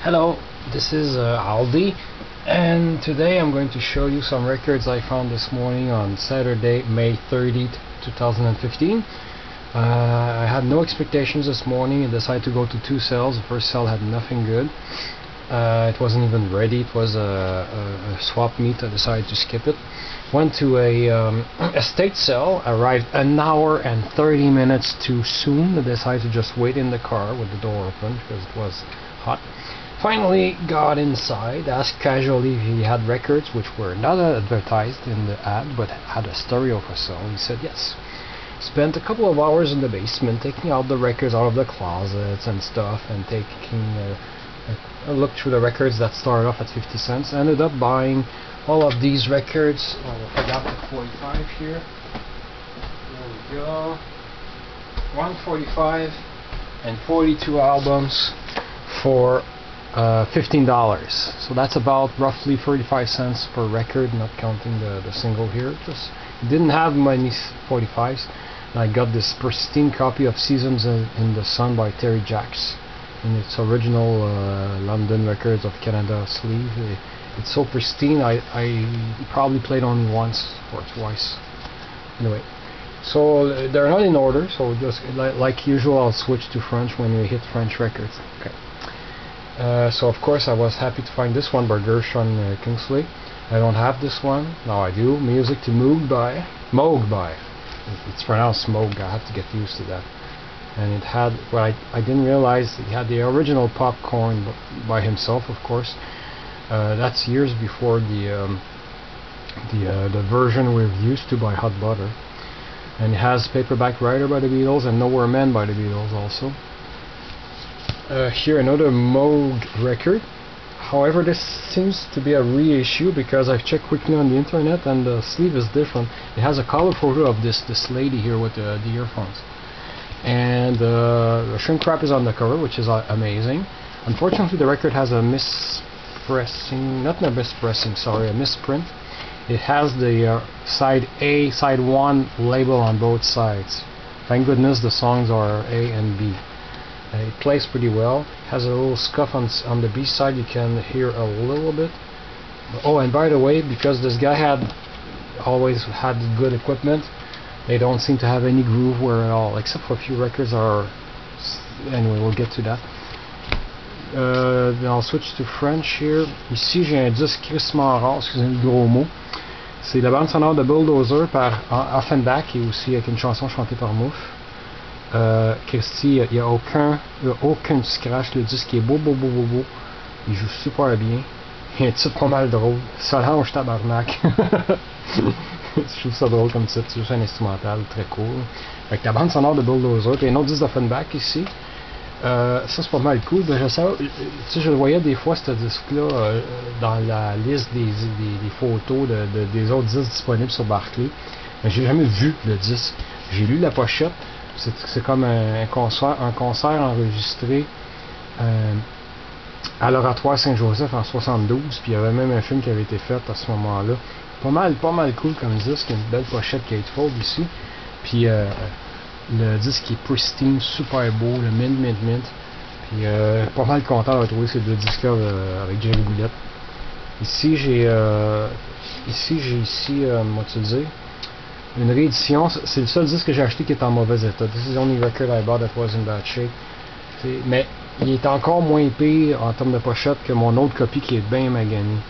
Hello, this is Aldi, and today I'm going to show you some records I found this morning on Saturday, May 30th, 2015. I had no expectations this morning and decided to go to two sales. The first sale had nothing good. It wasn't even ready. It was a swap meet. I decided to skip it. Went to a estate sale, arrived an hour and 30 minutes too soon. I decided to just wait in the car with the door open because it was hot. Finally got inside, asked casually if he had records which were not advertised in the ad but had a stereo for sale. He said yes. Spent a couple of hours in the basement taking out the records out of the closets and stuff, and taking a look through the records that started off at 50 cents. Ended up buying all of these records. Oh, I got the 45 here. There we go. 145 and 42 albums for $15. So that's about roughly 35 cents per record, not counting the single here. Just didn't have many 45s. And I got this pristine copy of Seasons in the Sun by Terry Jacques in its original London Records of Canada sleeve. It's so pristine. I probably played only once or twice. Anyway, so they're not in order, so just like usual I'll switch to French when we hit French records. Okay. So of course I was happy to find this one by Gershon Kingsley. I don't have this one. Now I do. Music to Moog by. It's pronounced Moog. I have to get used to that. And it had, well, I didn't realize he had the original Popcorn by himself, of course. That's years before the version we're used to by Hot Butter. And it has Paperback Writer by the Beatles and Nowhere Man by the Beatles also. Here another Moog record. However, this seems to be a reissue because I've checked quickly on the internet and the sleeve is different. It has a color photo of this lady here with the earphones. And the shrink wrap is on the cover, which is amazing. Unfortunately, the record has a a misprint. It has the side A, side 1 label on both sides. Thank goodness the songs are A and B. It plays pretty well. Has a little scuff on the B side. You can hear a little bit. Oh, and by the way, because this guy always had good equipment, they don't seem to have any groove wear at all, except for a few records are. Anyway, we'll get to that. Then I'll switch to French here. Ici, j'ai un disque crissement rare, excusez le gros mot. C'est la bande sonore de Bulldozer par Offenbach et aussi avec une chanson chantée par Mouffe. Christy, il n'y a aucun scratch, le disque est beau, il joue super bien, il y a un titre pas mal drôle, Solange tabarnak. Je trouve ça drôle comme titre, c'est juste un instrumental très cool. Avec la bande sonore de Bulldozer, puis un autre disque d'Offenbach ici. Ça c'est pas mal cool. Je le voyais des fois ce disque-là dans la liste des photos des autres disques disponibles sur Barclay, mais j'ai jamais vu le disque. J'ai lu la pochette. C'est comme un concert enregistré à l'Oratoire Saint-Joseph en 72, puis il y avait même un film qui avait été fait à ce moment-là. Pas mal cool comme disque, une belle pochette qui est fold ici, puis le disque est pristine, super beau, le mint, puis pas mal content de retrouver ces deux disques-là avec Jerry Goulette. Ici j'ai moi tu dire, une réédition. C'est le seul disque que j'ai acheté qui est en mauvais état. This is the only record I bought that was in bad shape. Mais il est encore moins pire en termes de pochette que mon autre copie qui est bien maganée.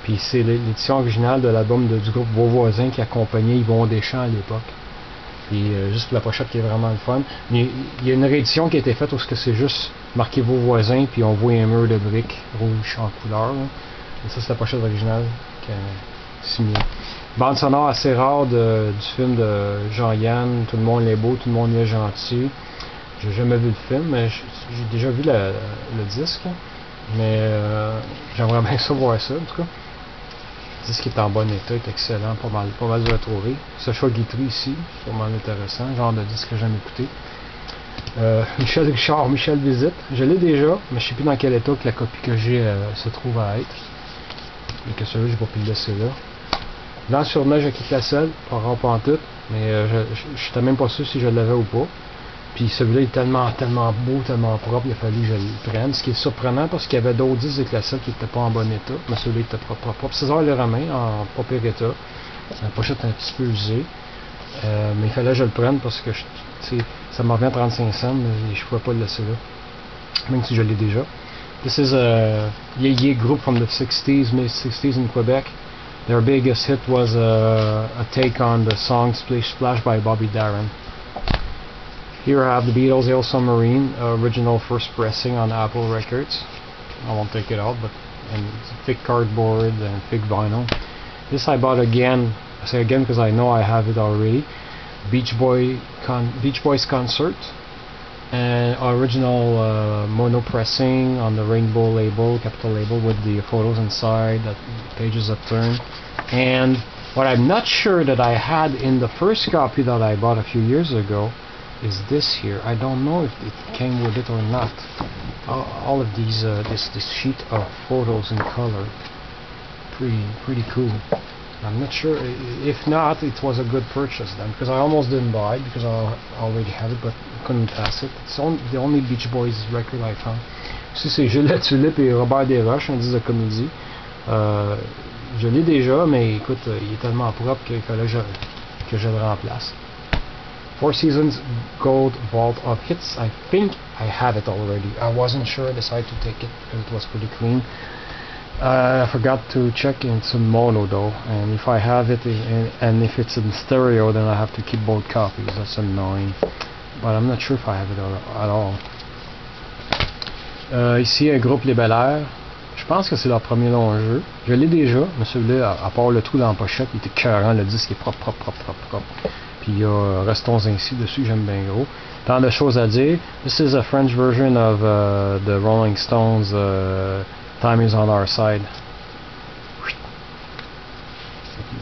Puis c'est l'édition originale de l'album du groupe Vos Voisins qui accompagnait Yvon Deschamps à l'époque. Puis juste la pochette qui est vraiment le fun. Mais il y a une réédition qui a été faite où c'est juste marqué Vos Voisins, puis on voit un mur de briques rouge en couleur. Là. Et ça c'est la pochette originale qui est similaire. Bande sonore assez rare du film de Jean-Yann, Tout le monde est beau, tout le monde est gentil. J'ai jamais vu le film, mais j'ai déjà vu le disque. Mais j'aimerais bien ça voir ça, en tout cas. Le disque est en bon état, est excellent, pas mal de retrouver. Ce choix guitry ici, c'est vraiment intéressant, genre de disque que j'aime écouter. Michel Richard, Michel Visite, je l'ai déjà, mais je sais plus dans quel état que la copie que j'ai se trouve à être. Et que celui-là, j'ai pas pu le laisser là. Blanc sur neige avec la selle, pas rare pas en tout, mais je n'étais même pas sûr si je l'avais ou pas. Puis celui-là est tellement beau, tellement propre, il a fallu que je le prenne. Ce qui est surprenant parce qu'il y avait d'autres disques de classiques qui n'étaient pas en bon état, mais celui-là était propre. César Le Romain en pas pire état. La pochette un petit peu usée. Mais il fallait que je le prenne parce que ça m'en revient 35 cents et je ne pouvais pas le laisser là. Même si je l'ai déjà. This is a yé group from the 60s, mid-60s in Quebec. Their biggest hit was a take on the song Splish Splash by Bobby Darin. Here I have the Beatles' Hail Submarine, original first pressing on Apple Records. I won't take it out, but in thick cardboard and thick vinyl. This I bought again. I say again because I know I have it already. Beach Boys Concert, and original mono pressing on the Rainbow label, Capitol label, with the photos inside, that pages upturned. And what I'm not sure that I had in the first copy that I bought a few years ago is this here. I don't know if it came with it or not. All of these, this sheet of photos in color, pretty cool. I'm not sure. If not, it was a good purchase then, because I almost didn't buy it because I already had it, but couldn't pass it. It's the only Beach Boys record I found. Ici c'est Gilles Tulip et Robert Desroches, un disque de comédie. Je l'ai déjà, mais écoute, il est tellement propre qu'il fallait que je le remplace. Four Seasons Gold Vault of Hits. I think I have it already. I wasn't sure. I decided to take it because it was pretty clean. I forgot to check into mono though, and if I have it and if it's in stereo, then I have to keep both copies. That's annoying, but I'm not sure if I have it at all. Ici un groupe Les Bel-Air. Je pense que c'est leur premier long jeu. Je l'ai déjà, mais celui-là, à part le trou dans la pochette, il était écœurant. Le disque est propre. Puis il y a Restons ainsi dessus, j'aime bien gros. Tant de choses à dire. This is a French version of the Rolling Stones Time Is On Our Side.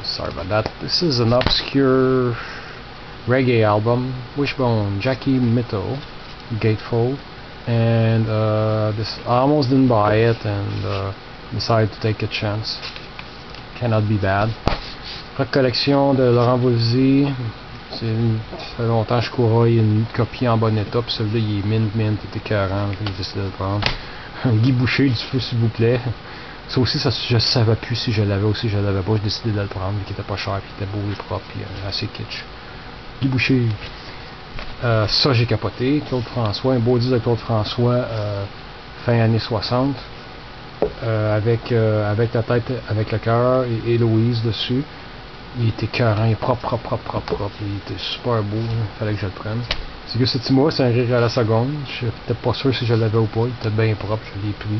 Sorry about that. This is an obscure reggae album. Wishbone, Jackie Mitto, Gatefold. And this, I almost didn't buy it and decided to take a chance. Cannot be bad. Recollection de Laurent Voulzy. Ça fait longtemps que je couraille une copie en bon état, puis celui-là il est mint, il était écœurant, j'ai décidé de le prendre. Guy Boucher, du feu s'il vous plaît. Ça aussi, je savais plus si je l'avais ou si je l'avais pas, j'ai décidé de le prendre, vu qu'il était pas cher, puis il était beau et propre, puis assez kitsch. Guy Boucher. Ça j'ai capoté. Claude François, un beau disque de Claude François fin années 60, avec la tête, avec le cœur et Héloïse dessus. Il était écœurant, il est propre, il était super beau, il fallait que je le prenne. C'est que ce petit mot, c'est un rire à la seconde, je n'étais pas sûr si je l'avais ou pas, il était bien propre, je l'ai pris.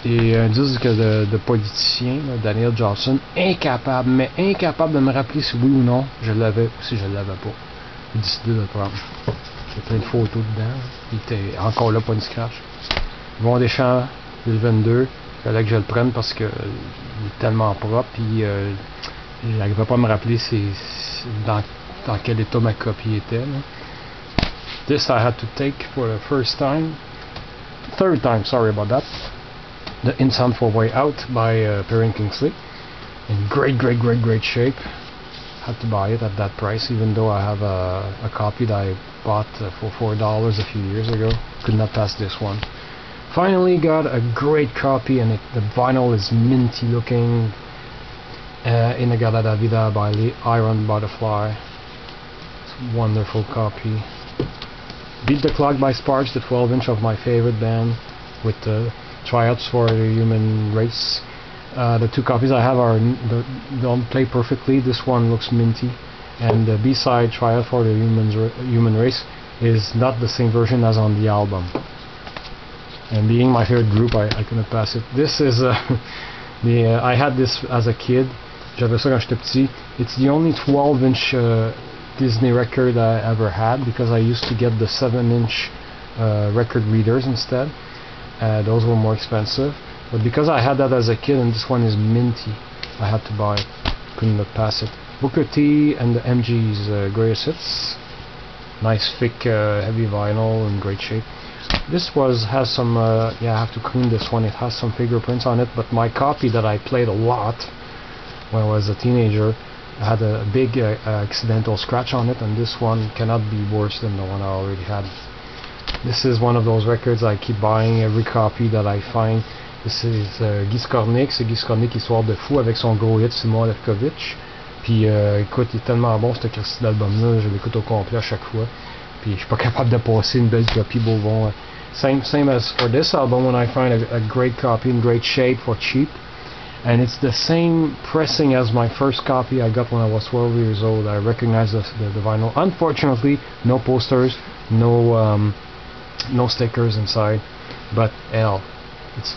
Et un disque de politicien, là, Daniel Johnson, incapable de me rappeler si oui ou non je l'avais ou si je l'avais pas. J'ai décidé de le prendre. J'ai plein de photos dedans, il était encore là, pas une scratch. Yvon Deschamps, 2022, il fallait que je le prenne parce que il est tellement propre, puis je n'arrivais pas à me rappeler dans quel état ma copie était. Là. This I had to take for the third time, sorry about that. The In Sound for Way Out by Perrin Kingsley. In great shape. Had to buy it at that price, even though I have a copy that I bought for $4 a few years ago. Could not pass this one. Finally got a great copy, and the vinyl is minty looking. Inagada da Vida by Iron Butterfly. It's a wonderful copy. Beat the Clock by Sparks, the 12-inch of my favorite band, with the Tryouts for the Human Race. The two copies I have don't play perfectly. This one looks minty, and the B-side Tryout for the Human Race is not the same version as on the album. And being my favorite group, I couldn't pass it. This is I had this as a kid. J'avais ça quand j'étais petit. It's the only 12-inch Disney record I ever had, because I used to get the 7-inch record readers instead. Those were more expensive. But because I had that as a kid and this one is minty, I had to buy it. Couldn't pass it. Booker T and the MG's Greatest Hits. Nice thick heavy vinyl in great shape. This has some, yeah, I have to clean this one. It has some fingerprints on it, but my copy that I played a lot when I was a teenager had a big accidental scratch on it, and this one cannot be worse than the one I already had. This is one of those records I keep buying every copy that I find. This is Guy Skornik, c'est Guy Skornik Histoire de fou avec son gros hit Simon Lefkovitch. Puis écoute, il est tellement bon ce Christy d'album-là, je l'écoute au complet à chaque fois. Puis je suis pas capable de passer une belle copie Beauvon. Same as for this album, when I find a great copy in great shape for cheap. And it's the same pressing as my first copy I got when I was 12 years old. I recognize the vinyl. Unfortunately, no posters, no stickers inside, but hell, it's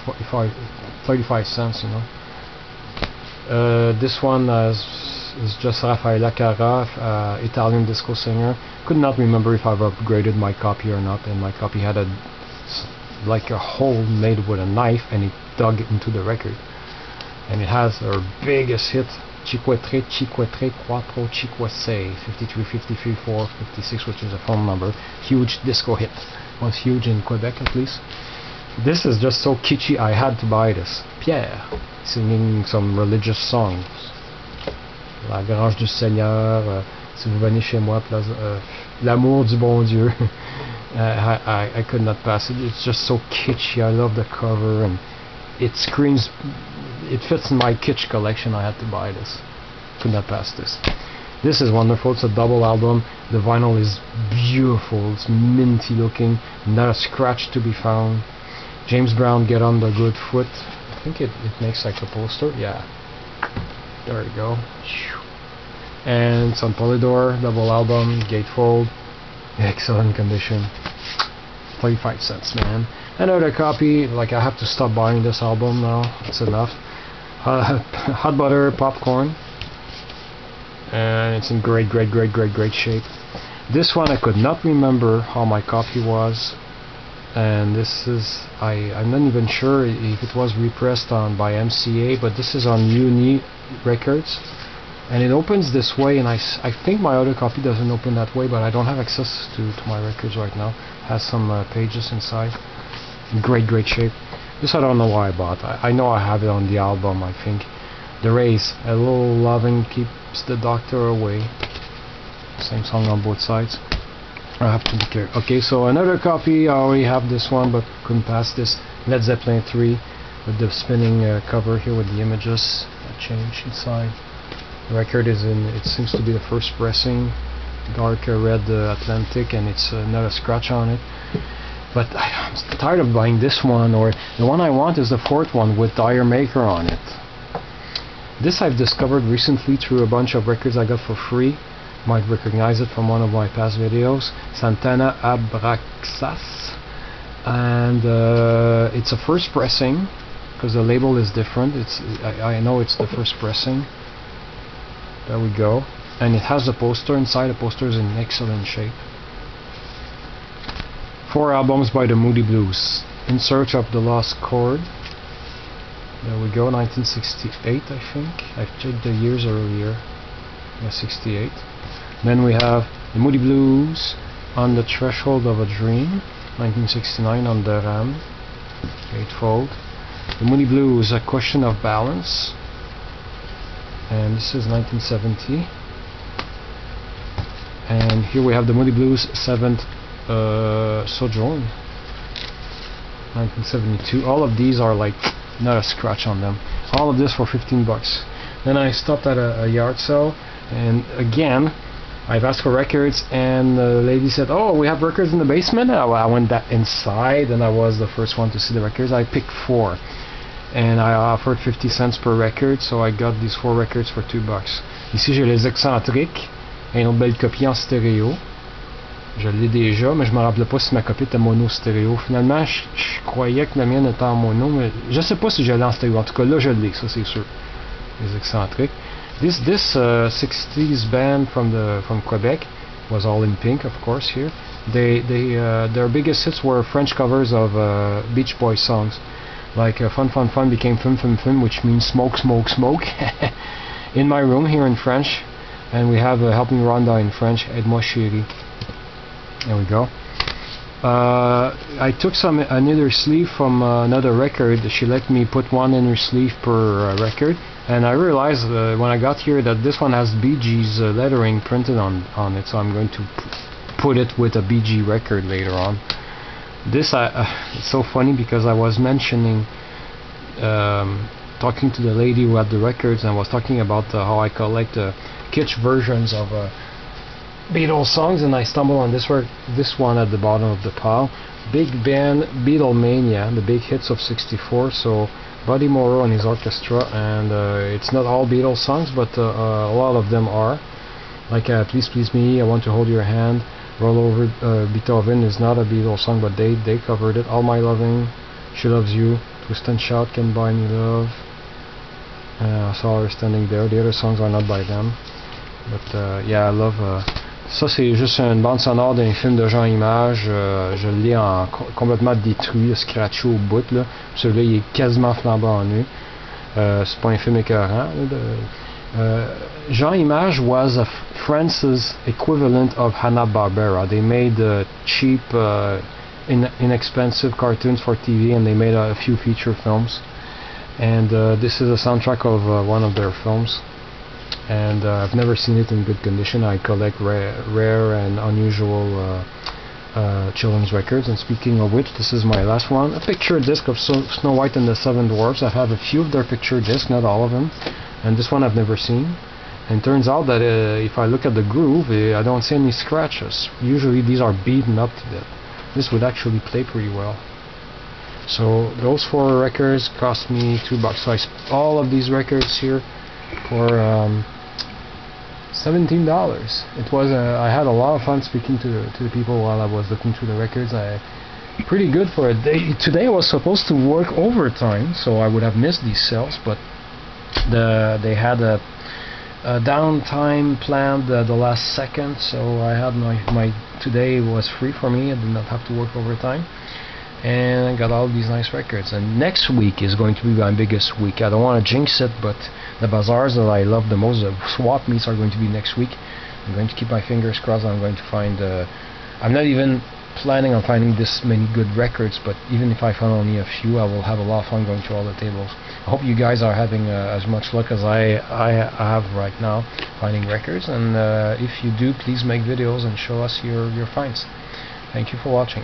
35 cents, you know. This one is just Rafaela Carrà, Italian disco singer. Could not remember if I've upgraded my copy or not, and my copy had like a hole made with a knife, and it dug into the record. And it has her biggest hit, Cinque Tre, 4, Cinque Sei, 53, 53, 4, 56, which is a phone number. Huge disco hit. Was huge in Quebec at least. This is just so kitschy, I had to buy this. Pierre, singing some religious songs. La Grange du Seigneur, si vous venez chez moi, l'amour du bon Dieu. I could not pass it. It's just so kitschy. I love the cover, and it screams. It fits in my kitsch collection. I had to buy this. Could not pass this. This is wonderful. It's a double album. The vinyl is beautiful. It's minty looking. Not a scratch to be found. James Brown, Get on the Good Foot. I think it makes like a poster. Yeah. There you go. And some Polydor double album, gatefold. Excellent condition. 35 cents, man. Another copy. Like, I have to stop buying this album now. It's enough. Hot Butter Popcorn. And it's in great shape. This one I could not remember how my copy was, and this is I'm not even sure if it was repressed by MCA, but this is on Uni Records, and it opens this way, and I think my other copy doesn't open that way, but I don't have access to my records right now. It has some pages inside. In great shape. This I don't know why I bought. I know I have it on the album, I think. The Rays, a little loving keeps the doctor away. Same song on both sides. I have to be careful. Okay, so another copy. I already have this one, but couldn't pass this. Led Zeppelin 3 with the spinning cover here with the images that change inside. The record is in. It seems to be the first pressing, dark red Atlantic, and it's not a scratch on it. But I'm tired of buying this one, or the one I want is the fourth one with Dire Maker on it. This I've discovered recently through a bunch of records I got for free. Might recognize it from one of my past videos. Santana Abraxas, and it's a first pressing because the label is different. I know it's the first pressing. There we go, and it has a poster inside. The poster is in excellent shape. 4 albums by the Moody Blues. In Search of the Lost Chord. There we go, 1968 I think. I've checked the years earlier. Yeah, 68. Then we have the Moody Blues, On the Threshold of a Dream, 1969 on the RAM, gatefold. The Moody Blues, A Question of Balance, and this is 1970. And here we have the Moody Blues 7th Sojourn, 1972. All of these are like not a scratch on them. All of this for 15 bucks. Then I stopped at a yard sale, and again I've asked for records, and the lady said, "Oh, we have records in the basement." I went inside, and I was the first one to see the records. I picked 4, and I offered 50 cents per record, so I got these 4 records for 2 bucks. Ici j'ai les Excentriques, et une autre belle copie en stéréo. Je l'ai déjà, mais je me rappelais pas si ma copie était mono stéréo. Finalement, je croyais que la mienne était en mono, mais je sais pas si je l'ai en stéréo. En tout cas, là, je l'ai, ça c'est sûr. Les Excentriques. This 60s band from Quebec was all in pink, of course. Here, their biggest hits were French covers of Beach Boys songs, like "Fun Fun Fun" became "Fum Fum Fum," which means smoke, smoke, smoke. In My Room here in French, and we have Help Me Rhonda in French, Aide-moi Chérie. There we go. I took another sleeve from another record. She let me put one inner sleeve per record, and I realized when I got here that this one has Bee Gees lettering printed on it, so I'm going to put it with a Bee Gee record later on. This it's so funny because I was mentioning talking to the lady who had the records, and was talking about how I collect kitsch versions of Beatles songs, and I stumbled on this one at the bottom of the pile. Big Band Beatlemania, the big hits of '64. So Buddy Morrow and his orchestra, and it's not all Beatles songs, but a lot of them are. Like Please Please Me, I Want to Hold Your Hand, Roll Over Beethoven is not a Beatles song, but they covered it. All My Loving, She Loves You, Twist and Shout, Can Buy Me Love. I saw her standing there. The other songs are not by them, but yeah, I love. Ça c'est juste une bande sonore d'un film de Jean Image. Je l'ai complètement détruit, scratché au bout là. Celui-là il est quasiment flambant nu. C'est pas un film écœurant. Jean Image was France's equivalent of Hanna-Barbera. They made cheap, inexpensive cartoons for TV, and they made a few feature films. And this is a soundtrack of one of their films. And I've never seen it in good condition. I collect rare and unusual children's records. And speaking of which, this is my last one. A picture disc of Snow White and the Seven Dwarfs. I have a few of their picture discs, not all of them. And this one I've never seen. And it turns out that if I look at the groove, I don't see any scratches. Usually these are beaten up to death. This would actually play pretty well. So those 4 records cost me $2. So all of these records here for $17. It was I had a lot of fun speaking to the people while I was looking through the records. Pretty good for a day. Today I was supposed to work overtime, so I would have missed these sales, but they had a downtime planned the last second, so I had my today was free for me. I did not have to work overtime, and I got all these nice records. And next week is going to be my biggest week. I don't want to jinx it, but the bazaars that I love the most, the swap meets, are going to be next week. I'm going to keep my fingers crossed. I'm going to find I'm not even planning on finding this many good records, but even if I find only a few, I will have a lot of fun going through all the tables. I hope you guys are having as much luck as I have right now finding records, and if you do, please make videos and show us your finds. Thank you for watching.